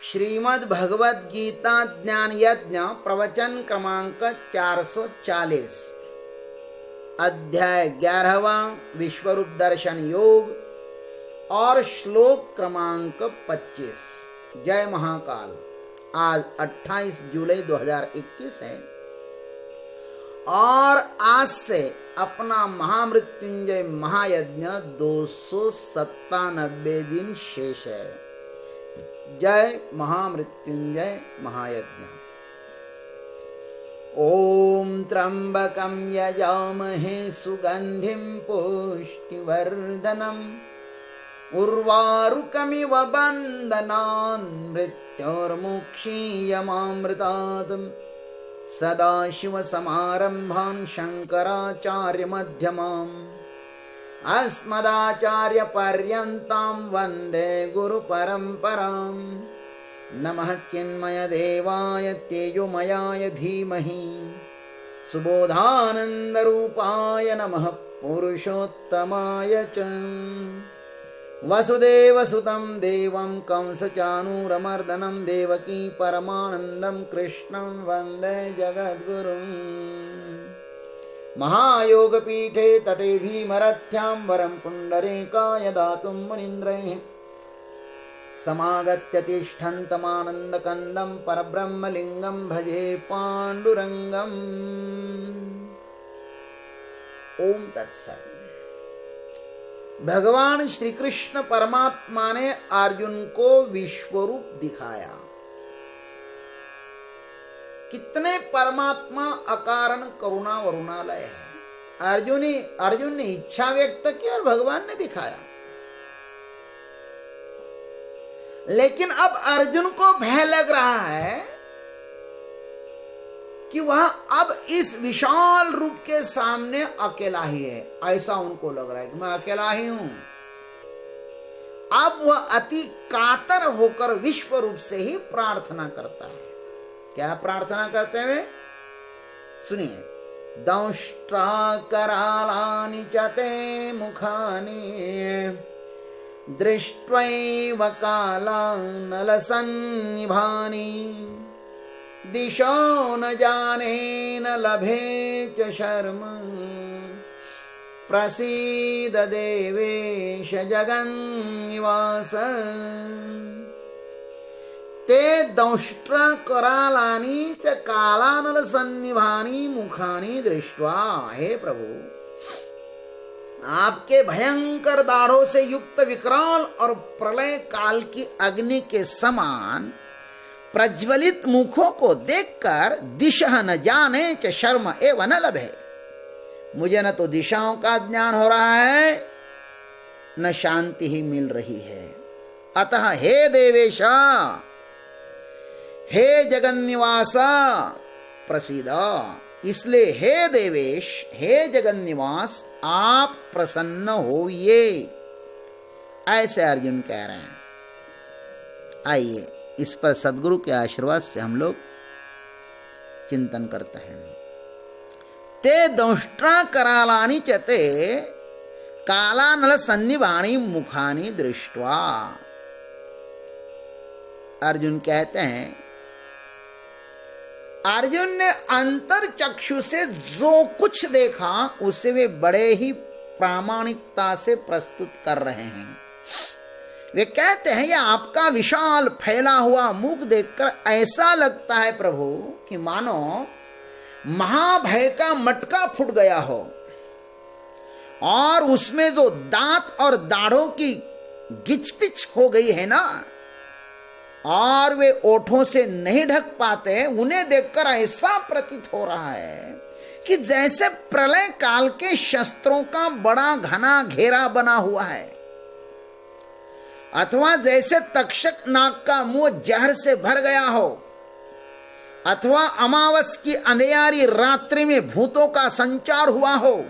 श्रीमद् भगवद गीता ज्ञान यज्ञ प्रवचन क्रमांक 440, अध्याय 11वां विश्वरूप दर्शन योग और श्लोक क्रमांक 25। जय महाकाल। आज 28 जुलाई 2021 है और आज से अपना महामृत्युंजय महायज्ञ 297 दिन शेष है। जय महामृत्युंजय महायज्ञ। ओम त्र्यंबकं यजामहे सुगंधिं पुष्टिवर्धनम् उर्वारुकमिव बन्धनान् मृत्योर्मुक्षीयमामृतात्। सदाशिवसमारम्भान् शङ्कराचार्यमध्यमाम् अस्मदाचार्यपर्यन्तां वन्दे गुरुपरम्पराम्। नमः चिन्मयदेवाय तेजोमयाय धीमहि सुबोधानन्दरूपाय नमः पुरुषोत्तमाय च। वसुदेवसुतं देवं कंसचाणूरमर्दनं देवकी परमानन्दं कृष्णं वन्दे जगद्गुरुम्। महायोगपीठे तटे भीमरथ्यां वरं पुण्डरीकाय दातुं मुनीन्द्रैः समागत्य तिष्ठन्तमानन्दकन्दं परब्रह्मलिङ्गं भजे पाण्डुरङ्गम्। ओम तत्सत्। भगवान श्री कृष्ण परमात्मा ने अर्जुन को विश्वरूप दिखाया। कितने परमात्मा अकारण करुणा वरुणालय है। अर्जुन ने इच्छा व्यक्त की और भगवान ने दिखाया। लेकिन अब अर्जुन को भय लग रहा है कि वह अब इस विशाल रूप के सामने अकेला ही है। ऐसा उनको लग रहा है कि मैं अकेला ही हूं। अब वह अति कातर होकर विश्व रूप से ही प्रार्थना करता है। क्या प्रार्थना करते हुए सुनिए। दंष्ट्रा करालानि च ते मुखानि दृष्ट्वैव कालानलसन्निभानि दिशो न जाने न लभे च शर्म प्रसीद देवेश जगन्निवास। ते दंष्ट्रा करालानि च कालानलसन्निभानि मुखानि दृष्ट्वा। हे प्रभु, आपके भयंकर दाढ़ों से युक्त विकराल और प्रलय काल की अग्नि के समान प्रज्वलित मुखों को देखकर दिशा न जाने च शर्म एवं न लभे। मुझे न तो दिशाओं का ज्ञान हो रहा है न शांति ही मिल रही है। अतः हे देवेशा, हे जगन्निवासा प्रसीद। इसलिए हे देवेश, हे जगन्निवास, आप प्रसन्न होइए। ऐसे अर्जुन कह रहे हैं। आइए इस पर सद्गुरु के आशीर्वाद से हम लोग चिंतन करते हैं। ते दंष्ट्रा करालानि च ते कालानल सन्निभानि मुखानि दृष्ट्वा। अर्जुन कहते हैं, अर्जुन ने अंतर चक्षु से जो कुछ देखा उसे वे बड़े ही प्रामाणिकता से प्रस्तुत कर रहे हैं। वे कहते हैं, यह आपका विशाल फैला हुआ मुख देखकर ऐसा लगता है प्रभु कि मानो महाभय का मटका फूट गया हो और उसमें जो दांत और दाढ़ों की गिचपिच हो गई है ना, और वे ओठों से नहीं ढक पाते, उन्हें देखकर ऐसा प्रतीत हो रहा है कि जैसे प्रलय काल के शस्त्रों का बड़ा घना घेरा बना हुआ है, अथवा जैसे तक्षक नाग का मुंह जहर से भर गया हो, अथवा अमावस की अंधेरी रात्रि में भूतों का संचार हुआ हो,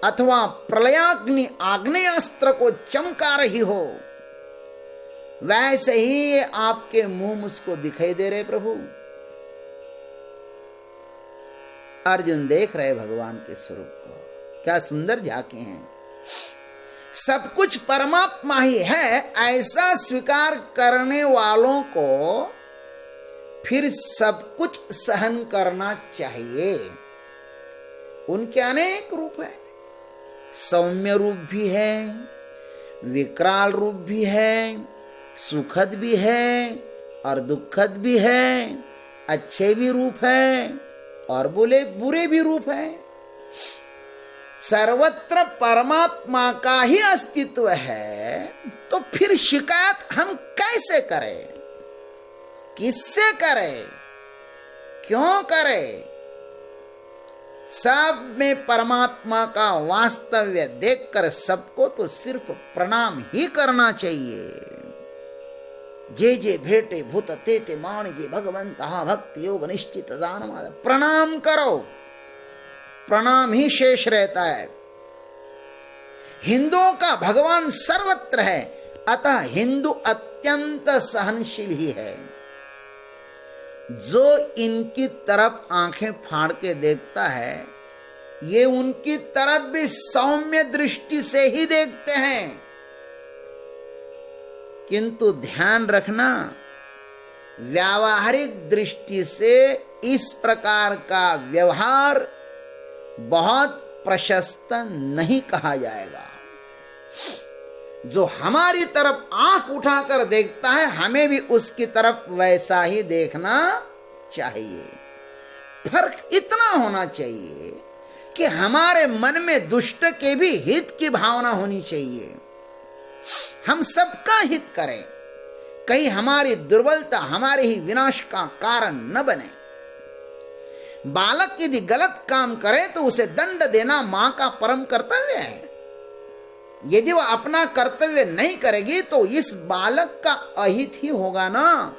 अथवा प्रलयाग्नि आग्नेयास्त्र को चमका रही हो, वैसे ही आपके मुंह मुझको दिखाई दे रहे प्रभु। अर्जुन देख रहे भगवान के स्वरूप को। क्या सुंदर झांके हैं। सब कुछ परमात्मा ही है, ऐसा स्वीकार करने वालों को फिर सब कुछ सहन करना चाहिए। उनके अनेक रूप है, सौम्य रूप भी है, विकराल रूप भी है, सुखद भी है और दुखद भी है, अच्छे भी रूप है और बुरे भी रूप है। सर्वत्र परमात्मा का ही अस्तित्व है, तो फिर शिकायत हम कैसे करें, किससे करें, क्यों करें? सब में परमात्मा का वास्तव्य देखकर सबको तो सिर्फ प्रणाम ही करना चाहिए। जे जे भेटे भूत ते ते माणिजे भगवंत भक्ति योग निश्चित दान, प्रणाम करो, प्रणाम ही शेष रहता है। हिंदुओं का भगवान सर्वत्र है, अतः हिंदू अत्यंत सहनशील ही है। जो इनकी तरफ आंखें फाड़ के देखता है, ये उनकी तरफ भी सौम्य दृष्टि से ही देखते हैं। किंतु ध्यान रखना, व्यावहारिक दृष्टि से इस प्रकार का व्यवहार बहुत प्रशस्त नहीं कहा जाएगा। जो हमारी तरफ आंख उठाकर देखता है, हमें भी उसकी तरफ वैसा ही देखना चाहिए। फर्क इतना होना चाहिए कि हमारे मन में दुष्ट के भी हित की भावना होनी चाहिए। हम सबका हित करें, कहीं हमारी दुर्बलता हमारे ही विनाश का कारण न बने। बालक यदि गलत काम करे तो उसे दंड देना मां का परम कर्तव्य है। यदि वह अपना कर्तव्य नहीं करेगी तो इस बालक का अहित ही होगा ना।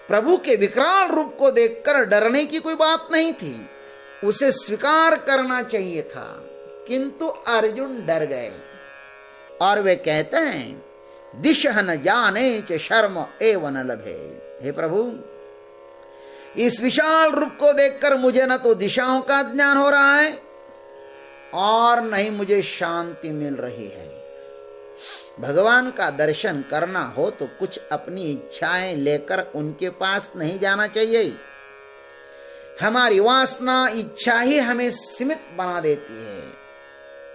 प्रभु के विकराल रूप को देखकर डरने की कोई बात नहीं थी, उसे स्वीकार करना चाहिए था, किंतु अर्जुन डर गए और वे कहते हैं दिशह न जाने च शर्म एव न लभे। हे प्रभु, इस विशाल रूप को देखकर मुझे न तो दिशाओं का ज्ञान हो रहा है और नहीं मुझे शांति मिल रही है। भगवान का दर्शन करना हो तो कुछ अपनी इच्छाएं लेकर उनके पास नहीं जाना चाहिए। हमारी वासना इच्छा ही हमें सीमित बना देती है।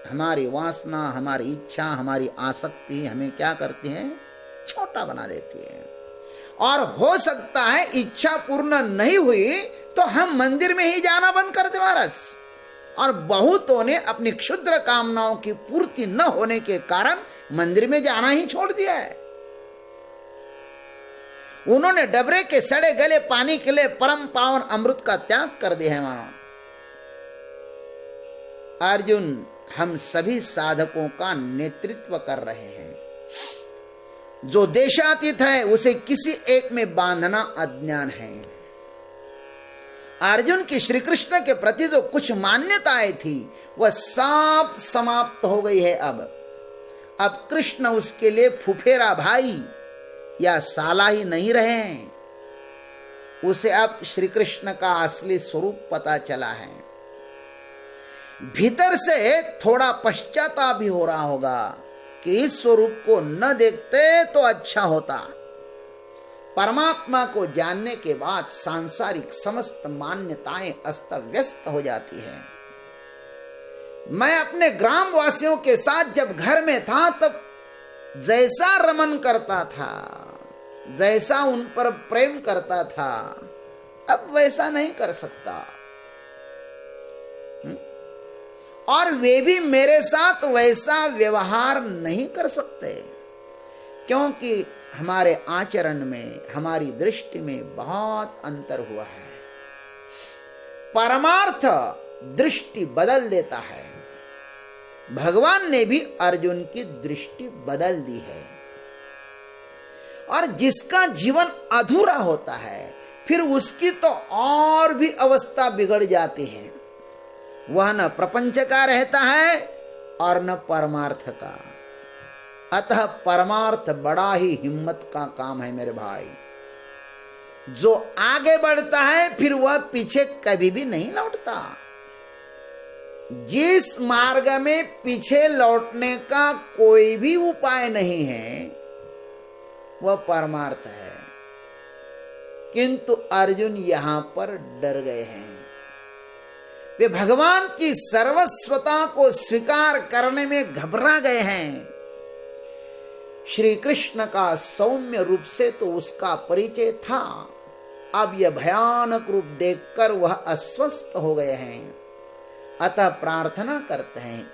हमारी वासना, हमारी इच्छा, हमारी आसक्ति हमें क्या करती है? छोटा बना देती है। और हो सकता है इच्छा पूर्ण नहीं हुई तो हम मंदिर में ही जाना बंद कर दे महाराज। और बहुतों ने अपनी क्षुद्र कामनाओं की पूर्ति न होने के कारण मंदिर में जाना ही छोड़ दिया है। उन्होंने डबरे के सड़े गले पानी के लिए परम पावन अमृत का त्याग कर दिया है मानो। अर्जुन हम सभी साधकों का नेतृत्व कर रहे हैं। जो देशातीत है उसे किसी एक में बांधना अज्ञान है। अर्जुन की श्री कृष्ण के प्रति जो कुछ मान्यताएं थी वह सब समाप्त हो गई है। अब कृष्ण उसके लिए फुफेरा भाई या साला ही नहीं रहे हैं। उसे अब श्री कृष्ण का असली स्वरूप पता चला है। भीतर से थोड़ा पश्चाताप भी हो रहा होगा कि इस स्वरूप को न देखते तो अच्छा होता। परमात्मा को जानने के बाद सांसारिक समस्त मान्यताएं अस्त व्यस्त हो जाती हैं। मैं अपने ग्राम वासियों के साथ जब घर में था तब जैसा रमन करता था, जैसा उन पर प्रेम करता था, अब वैसा नहीं कर सकता। और वे भी मेरे साथ वैसा व्यवहार नहीं कर सकते, क्योंकि हमारे आचरण में, हमारी दृष्टि में बहुत अंतर हुआ है। परमार्थ दृष्टि बदल देता है। भगवान ने भी अर्जुन की दृष्टि बदल दी है। और जिसका जीवन अधूरा होता है फिर उसकी तो और भी अवस्था बिगड़ जाती है। वह न प्रपंच का रहता है और न परमार्थ का। अतः परमार्थ बड़ा ही हिम्मत का काम है मेरे भाई। जो आगे बढ़ता है फिर वह पीछे कभी भी नहीं लौटता। जिस मार्ग में पीछे लौटने का कोई भी उपाय नहीं है वह परमार्थ है। किंतु अर्जुन यहां पर डर गए हैं। वे भगवान की सर्वस्वता को स्वीकार करने में घबरा गए हैं। श्री कृष्ण का सौम्य रूप से तो उसका परिचय था, अब यह भयानक रूप देखकर वह अस्वस्थ हो गए हैं। अतः प्रार्थना करते हैं।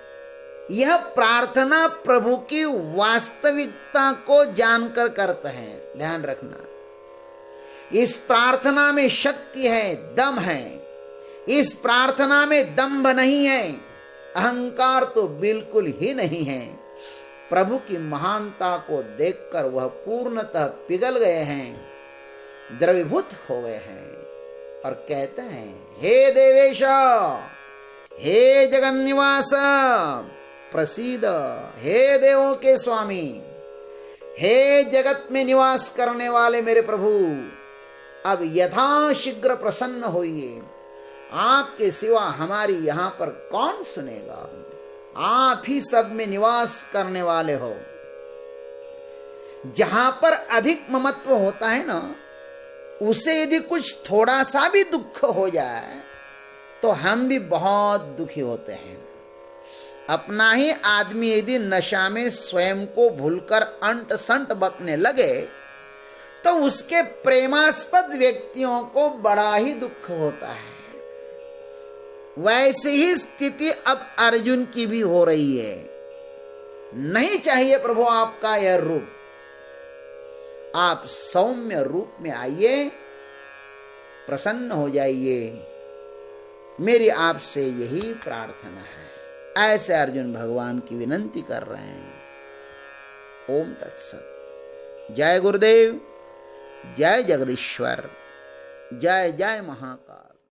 यह प्रार्थना प्रभु की वास्तविकता को जानकर करते हैं। ध्यान रखना, इस प्रार्थना में शक्ति है, दम है। इस प्रार्थना में दंभ नहीं है, अहंकार तो बिल्कुल ही नहीं है। प्रभु की महानता को देखकर वह पूर्णतः पिघल गए हैं, द्रवीभूत हो गए हैं और कहते हैं, हे देवेश, हे जगन्निवास, प्रसीद, हे देवों के स्वामी, हे जगत में निवास करने वाले मेरे प्रभु, अब यथाशीघ्र प्रसन्न होइए। आपके सिवा हमारी यहाँ पर कौन सुनेगा? आप ही सब में निवास करने वाले हो। जहां पर अधिक ममत्व होता है ना, उसे यदि कुछ थोड़ा सा भी दुख हो जाए तो हम भी बहुत दुखी होते हैं। अपना ही आदमी यदि नशा में स्वयं को भूलकर अंट संट बकने लगे तो उसके प्रेमास्पद व्यक्तियों को बड़ा ही दुख होता है। वैसी ही स्थिति अब अर्जुन की भी हो रही है। नहीं चाहिए प्रभु आपका यह रूप, आप सौम्य रूप में आइए, प्रसन्न हो जाइए, मेरी आपसे यही प्रार्थना है। ऐसे अर्जुन भगवान की विनंती कर रहे हैं। ओम तत्सत। जय गुरुदेव, जय जगदीश्वर, जय जय महाकाल।